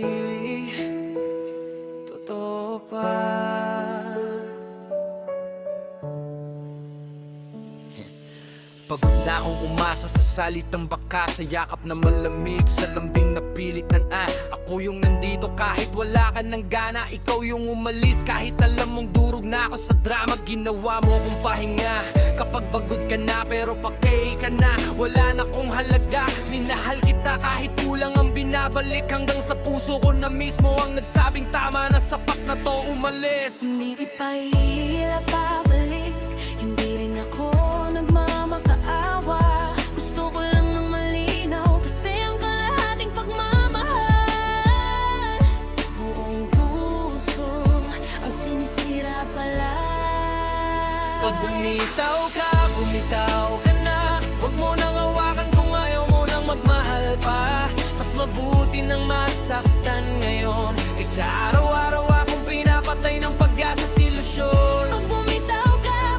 manatili, totoo pa. Pagod na akong umasa sa salitang baka, sa yakap na malamig, sa lambing na pilit ng ako yung nandito kahit wala ka ng gana. Ikaw yung umalis kahit alam mong durog na ako sa drama. Ginawa mo akong pahinga kapag pagod ka na, pero pakay ka na. Wala na kong halaga, minahal kita kahit kulang ang binabalik. Hanggang sa puso ko na mismo ang nagsabing tama na, sapat na to, umalis. Hindi ipahihila pabalik, hindi rin ako nagmamakaawa. Gusto ko lang ng malinaw, kasi ang kalahating pagmamahal, buong puso ang sinisira pala. Pag bumitaw ka na, huwag mo nang hawakan kung ayaw mo nang magmahal pa. Mas mabuti nang masaktan ngayon kaysa araw-araw akong pinapatay ng pag-asa at ilusyon. Pag bumitaw ka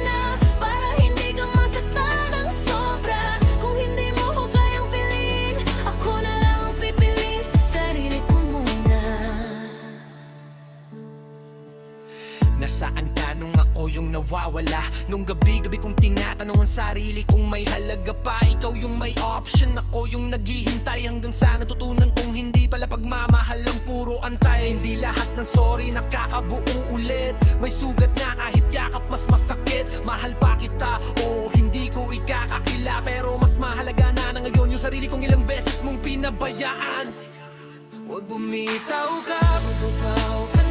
na, para hindi ka masaktan ng sobra. Kung hindi mo ko kayang piliin, ako na lang ang pipili sa sarili ko muna. Nasaan ka nung ako yung nawawala? Nung gabi-gabi kong tinatanong ang sarili kung may halaga pa. Ikaw yung may option, ako yung naghihintay. Hanggang sa natutunan kong hindi pala pagmamahal ang puro antay. Hindi lahat ng sorry nakakabuo ulit. May sugat na kahit yakap mas masakit. Mahal pa kita, o hindi ko ikakakila, pero mas mahalaga na ngayon yung sarili kong ilang beses mong pinabayaan. Huwag bumitaw ka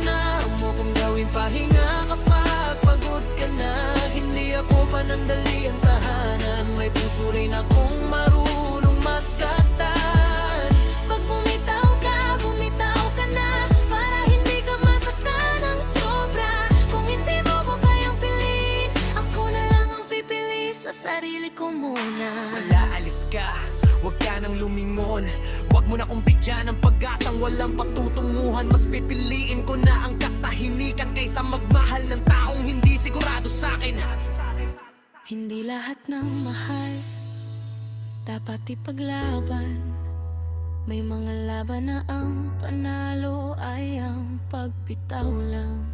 na, huwag mo kong gawing pahinga kapag pagod ka na. Hindi ako panandali ang tahanan, may puso rin akong marunong masaktan. Pag bumitaw ka na, para hindi ka masaktan ng sobra. Kung hindi mo ko kayang piliin, ako na lang ang pipili sa sarili ko muna. Malaalis ka, huwag ka nang lumingon. Huwag mo na kong bigyan ng pag-asang walang patutunguhan. Mas pipiliin ko na ang katahimikan kaysa magmahal ng taong hindi sigurado sa'kin. Hindi lahat ng mahal dapat ipaglaban. May mga laban na ang panalo ay ang pagpitaw lang.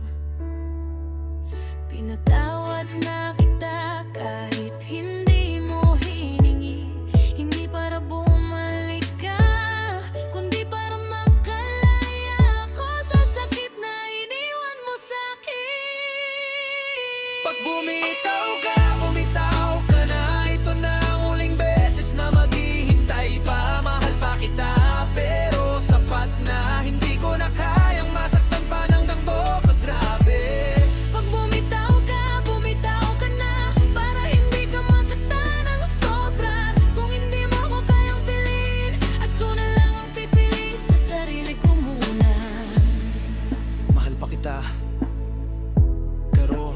Pinatawad na kita kahit hindi mo hiningi. Hindi para bumalik ka, kundi para makalaya ako sa sakit na iniwan mo sa'kin. Pag bumitaw ka na, ito na ang huling beses na maghihintay pa. Mahal pa kita, pero sapat na. Hindi ko na kayang masaktan pa ng ganito kagrabe. Pag bumitaw ka na, para hindi ka masaktan ng sobra. Kung hindi mo ko kayang piliin, ako na lang ang pipili sa sarili ko muna. Mahal pa kita, pero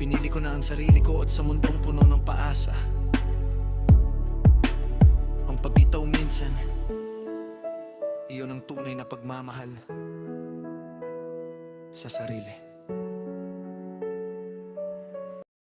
pinili ko na ang sarili ko, at sa mundong puno ng paasa, ang pagbitaw minsan, iyon ang tunay na pagmamahal sa sarili.